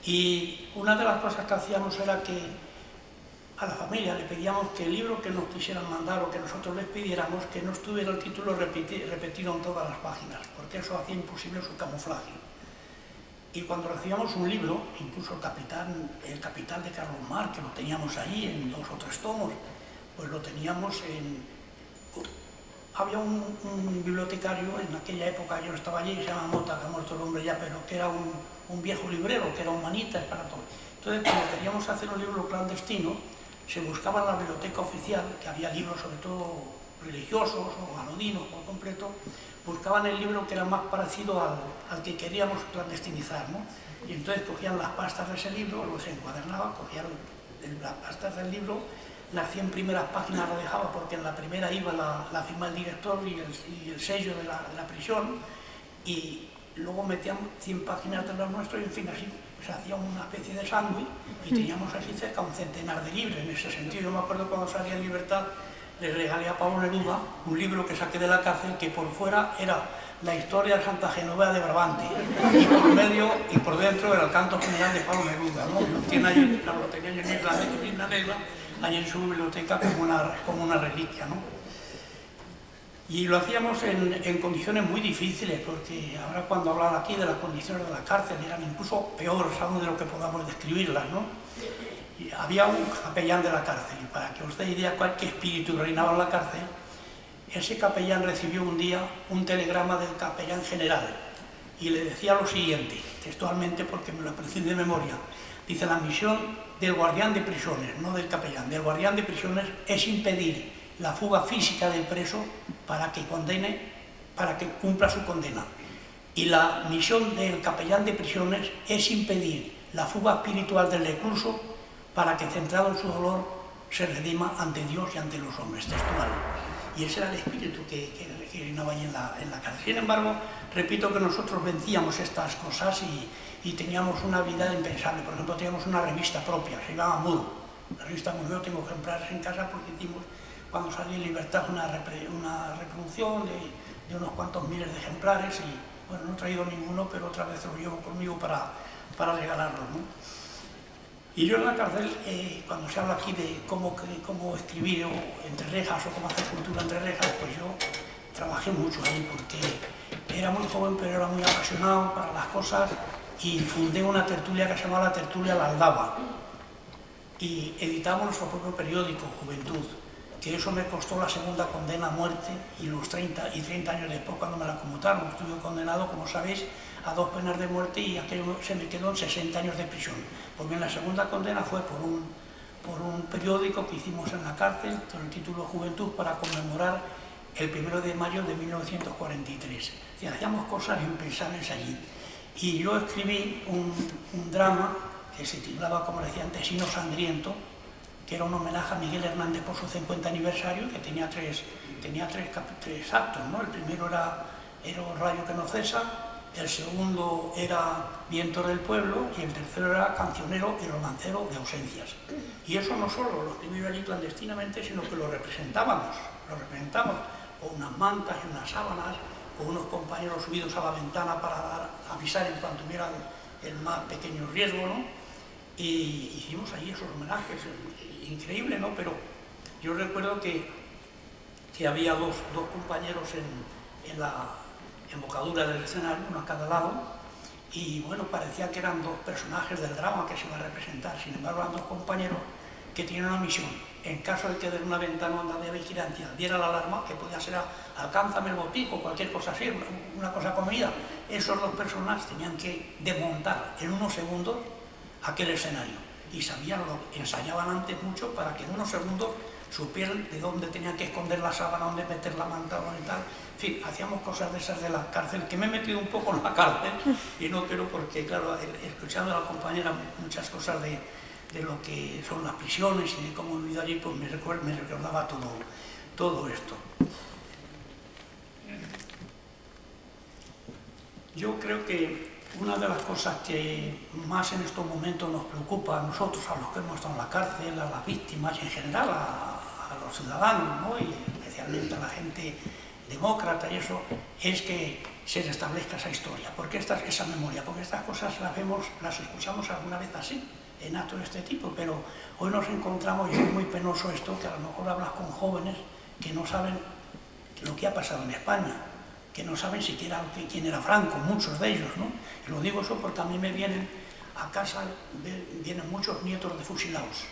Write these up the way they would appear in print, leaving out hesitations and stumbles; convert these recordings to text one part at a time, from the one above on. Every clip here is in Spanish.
Y una de las cosas que hacíamos era que a la familia le pedíamos que el libro que nos quisieran mandar o que nosotros les pidiéramos, que no estuviera el título repetido en todas las páginas, porque eso hacía imposible su camuflaje. Y cuando recibíamos un libro, incluso el Capital de Carlos Marx, que lo teníamos allí en 2 o 3 tomos, pues lo teníamos en... Había un bibliotecario en aquella época, yo no estaba allí, que se llama Mota, que ha muerto el hombre ya, pero que era un viejo librero, que era humanista, para todo. Entonces, cuando queríamos hacer un libro clandestino, se buscaba en la biblioteca oficial, que había libros sobre todo religiosos o anodinos por completo, buscaban el libro que era más parecido al que queríamos clandestinizar, ¿no? Y entonces cogían las pastas de ese libro, los encuadernaban, cogían las pastas del libro, las 100 primeras páginas lo dejaba porque en la primera iba la firma del director y el sello de la prisión, y luego metían 100 páginas de los nuestros y en fin, así se hacía una especie de sándwich y teníamos así cerca un centenar de libros. En ese sentido, yo me acuerdo cuando salí en libertad, le regalé a Pablo Neruda un libro que saqué de la cárcel, que por fuera era la historia de Santa Genoveva de Brabante y por medio y por dentro era el canto general de Pablo Neruda, ¿no? Lo tenía yo en Isla Negra, allí en su biblioteca como una reliquia, ¿no? Y lo hacíamos en condiciones muy difíciles, porque ahora cuando hablan aquí de las condiciones de la cárcel eran incluso peores aún de lo que podamos describirlas, ¿no? Y había un capellán de la cárcel, y para que os dé idea qué espíritu reinaba en la cárcel, ese capellán recibió un día un telegrama del capellán general y le decía lo siguiente, textualmente porque me lo aprendí de memoria. Dice: la misión del guardián de prisiones, no del capellán, del guardián de prisiones es impedir la fuga física del preso para que cumpla su condena. Y la misión del capellán de prisiones es impedir la fuga espiritual del recluso para que, centrado en su dolor, se redima ante Dios y ante los hombres. Textual. Y ese era el espíritu que reinaba allí en la cárcel. Sin embargo, repito que nosotros vencíamos estas cosas y teníamos una vida impensable. Por ejemplo, teníamos una revista propia, se llamaba Muro. La revista Muro, yo tengo ejemplares en casa porque hicimos, cuando salí en libertad, una reproducción de unos cuantos miles de ejemplares y, bueno, no he traído ninguno, pero otra vez lo llevo conmigo para regalarlos, ¿no? Y yo en la cárcel, cuando se habla aquí de cómo escribir entre rejas o cómo hacer cultura entre rejas, pues yo trabajé mucho ahí porque era muy joven, pero era muy apasionado para las cosas, y fundé una tertulia que se llamaba la Tertulia La Aldaba, y editamos nuestro propio periódico, Juventud, que eso me costó la segunda condena a muerte, y 30 años después, cuando me la conmutaron, estuve condenado, como sabéis, a 2 penas de muerte, y aquello se me quedó en 60 años de prisión, porque en la segunda condena fue por un periódico que hicimos en la cárcel, con el título Juventud, para conmemorar el 1 de mayo de 1943. Y hacíamos cosas impensables allí. Y yo escribí un drama que se titulaba, como decía antes, Sino Sangriento, que era un homenaje a Miguel Hernández por su 50 aniversario, que tenía tres actos, ¿no? El primero era El rayo que no cesa, el segundo era Viento del pueblo y el tercero era Cancionero y romancero de ausencias. Y eso no solo lo escribí allí clandestinamente, sino que lo representábamos con unas mantas y unas sábanas, con unos compañeros subidos a la ventana para avisar en cuanto hubiera el más pequeño riesgo, ¿no? Y hicimos allí esos homenajes, increíble, ¿no? Pero yo recuerdo que había dos compañeros en la embocadura del escenario, uno a cada lado, y bueno, parecía que eran 2 personajes del drama que se iban a representar. Sin embargo, eran 2 compañeros que tenían una misión. En caso de que de una ventana onda de vigilancia diera la alarma, que podía ser alcánzame el botijo, cualquier cosa así, una cosa comida, esos 2 personas tenían que desmontar en unos segundos aquel escenario, y ensayaban antes mucho para que en unos segundos supieran de dónde tenían que esconder la sábana, dónde meter la manta y tal. En fin, hacíamos cosas de esas de la cárcel, que me he metido un poco en la cárcel, y no quiero, porque claro, escuchando a la compañera muchas cosas de lo que son las prisiones y de cómo he vivido allí, pues me recordaba todo esto. Yo creo que una de las cosas que más en estos momentos nos preocupa a nosotros, a los que hemos estado en la cárcel, a las víctimas y en general a los ciudadanos, ¿no? Y especialmente a la gente demócrata y eso, es que se restablezca esa historia, porque esa memoria, porque estas cosas las escuchamos alguna vez así, en actos de este tipo, pero hoy nos encontramos, y es muy penoso esto, que a lo mejor hablas con jóvenes que no saben lo que ha pasado en España, que no saben siquiera quién era Franco, muchos de ellos, ¿no? Y lo digo eso porque a mí me vienen a casa, vienen muchos nietos de fusilados,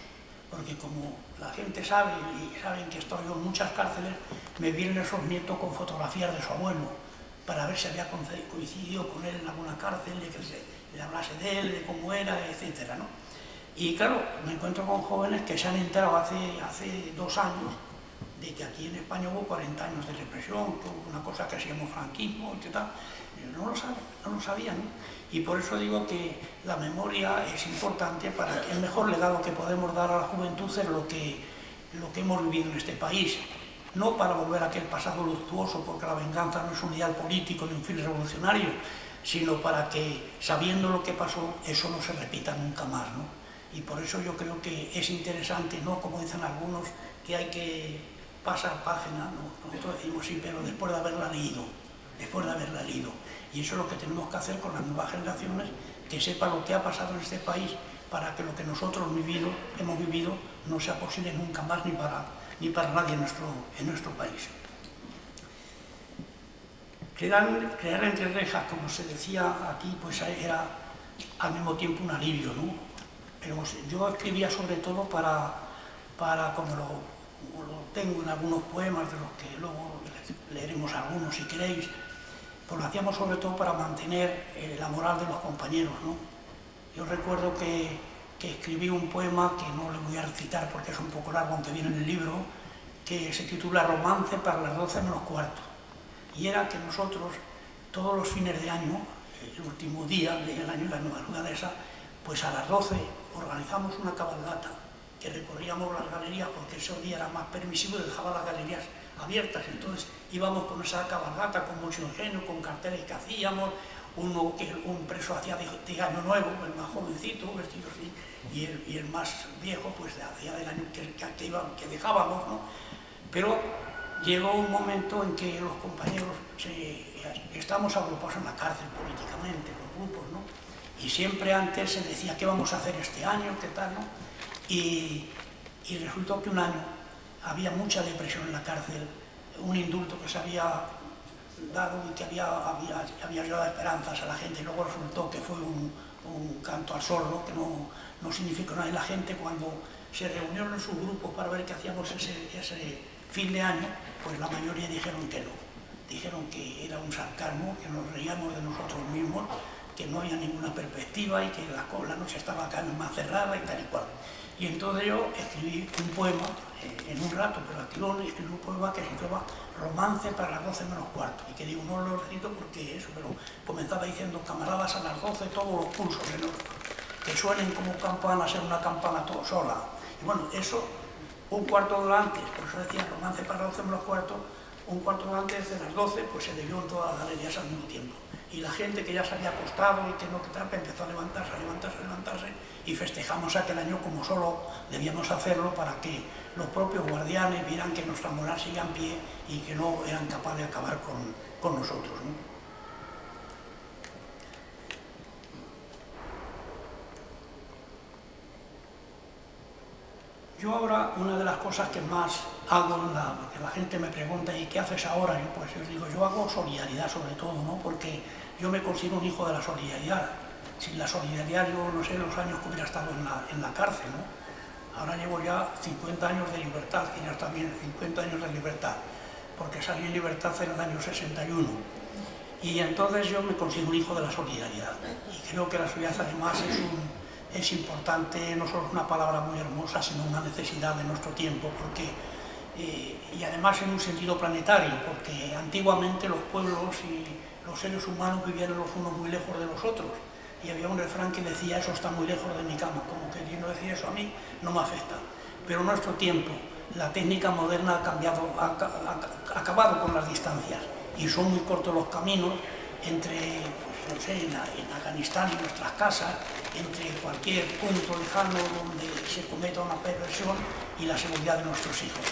porque como la gente sabe, y saben que estoy en muchas cárceles, me vienen esos nietos con fotografías de su abuelo, para ver si había coincidido con él en alguna cárcel, de que le hablase de él, de cómo era, etcétera, ¿no? Y claro, me encuentro con jóvenes que se han enterado hace 2 años de que aquí en España hubo 40 años de represión, una cosa que se llamó franquismo, etc. No lo saben, no lo sabían, ¿no? Y por eso digo que la memoria es importante para que el mejor legado que podemos dar a la juventud es lo que hemos vivido en este país. No para volver a aquel pasado luctuoso, porque la venganza no es un ideal político ni un fin revolucionario, sino para que, sabiendo lo que pasó, eso no se repita nunca más, ¿no? Y por eso yo creo que es interesante, no como dicen algunos, que hay que pasar página, ¿no? Nosotros decimos sí, pero después de haberla leído, y eso es lo que tenemos que hacer con las nuevas generaciones, que sepan lo que ha pasado en este país, para que lo que nosotros hemos vivido no sea posible nunca más ni para nadie en nuestro país. Crear entre rejas, como se decía aquí, pues era al mismo tiempo un alivio, ¿no? Pero yo escribía sobre todo para como lo tengo en algunos poemas, de los que luego leeremos algunos si queréis, pues lo hacíamos sobre todo para mantener la moral de los compañeros, ¿no? Yo recuerdo que escribí un poema que no le voy a recitar porque es un poco largo, aunque viene en el libro, que se titula Romance para las 12 menos cuarto. Y era que nosotros, todos los fines de año, el último día del año, la madrugada esa, pues a las 12 organizamos una cabalgata que recorríamos las galerías, porque ese día era más permisivo y dejaba las galerías abiertas. Entonces íbamos con esa cabalgata, con mucho ingenio, con carteles que hacíamos, un preso hacía de año nuevo, el más jovencito, vestido así, y el más viejo, pues hacía del año que dejábamos, ¿no? Pero llegó un momento en que los compañeros estábamos agrupados en la cárcel políticamente, con grupos, ¿no? Y siempre antes se decía qué vamos a hacer este año, qué tal, ¿no? Y resultó que un año había mucha depresión en la cárcel, un indulto que se había dado y que había llevado esperanzas a la gente, y luego resultó que fue un canto al sol, ¿no? Que no significó nada. Y la gente, cuando se reunieron en sus grupos para ver qué hacíamos ese fin de año, pues la mayoría dijeron que no. Dijeron que era un sarcasmo, que nos reíamos de nosotros mismos, que no había ninguna perspectiva y que la noche estaba cada vez más cerrada y tal y cual. Y entonces yo escribí un poema, en un rato, pero al tirón, escribí un poema que se llama Romance para las 12 menos cuarto, y que digo, no lo recito porque eso, pero comenzaba diciendo, camaradas, a las 12 todos los pulsos en oro, que suenen como campanas en una campana todo sola. Y bueno, eso, un cuarto de hora antes, por eso decía Romance para las 12 menos cuarto, un cuarto de hora antes de las 12, pues se debió en todas las galerías al mismo tiempo. Y la gente que ya se había acostado y que no que tal, empezó a levantarse, y festejamos aquel año como solo debíamos hacerlo, para que los propios guardianes vieran que nuestra moral sigue en pie y que no eran capaces de acabar con nosotros, ¿no? Yo ahora, una de las cosas que más hago, porque la gente me pregunta, ¿y qué haces ahora? Yo digo, yo hago solidaridad sobre todo, ¿no? Porque yo me considero un hijo de la solidaridad. Sin la solidaridad yo no sé los años que hubiera estado en la cárcel, ¿no? Ahora llevo ya 50 años de libertad, que ya está bien, 50 años de libertad, porque salí en libertad en el año 61. Y entonces yo me considero un hijo de la solidaridad. Y creo que la solidaridad además es importante, no solo es una palabra muy hermosa, sino una necesidad de nuestro tiempo, porque, y además en un sentido planetario, porque antiguamente los pueblos y los seres humanos vivían los unos muy lejos de los otros, y había un refrán que decía, eso está muy lejos de mi cama, como queriendo decir eso a mí no me afecta. Pero en nuestro tiempo, la técnica moderna ha acabado con las distancias, y son muy cortos los caminos entre, pues, no sé, en Afganistán, en nuestras casas, entre cualquier punto lejano donde se cometa una perversión y la seguridad de nuestros hijos.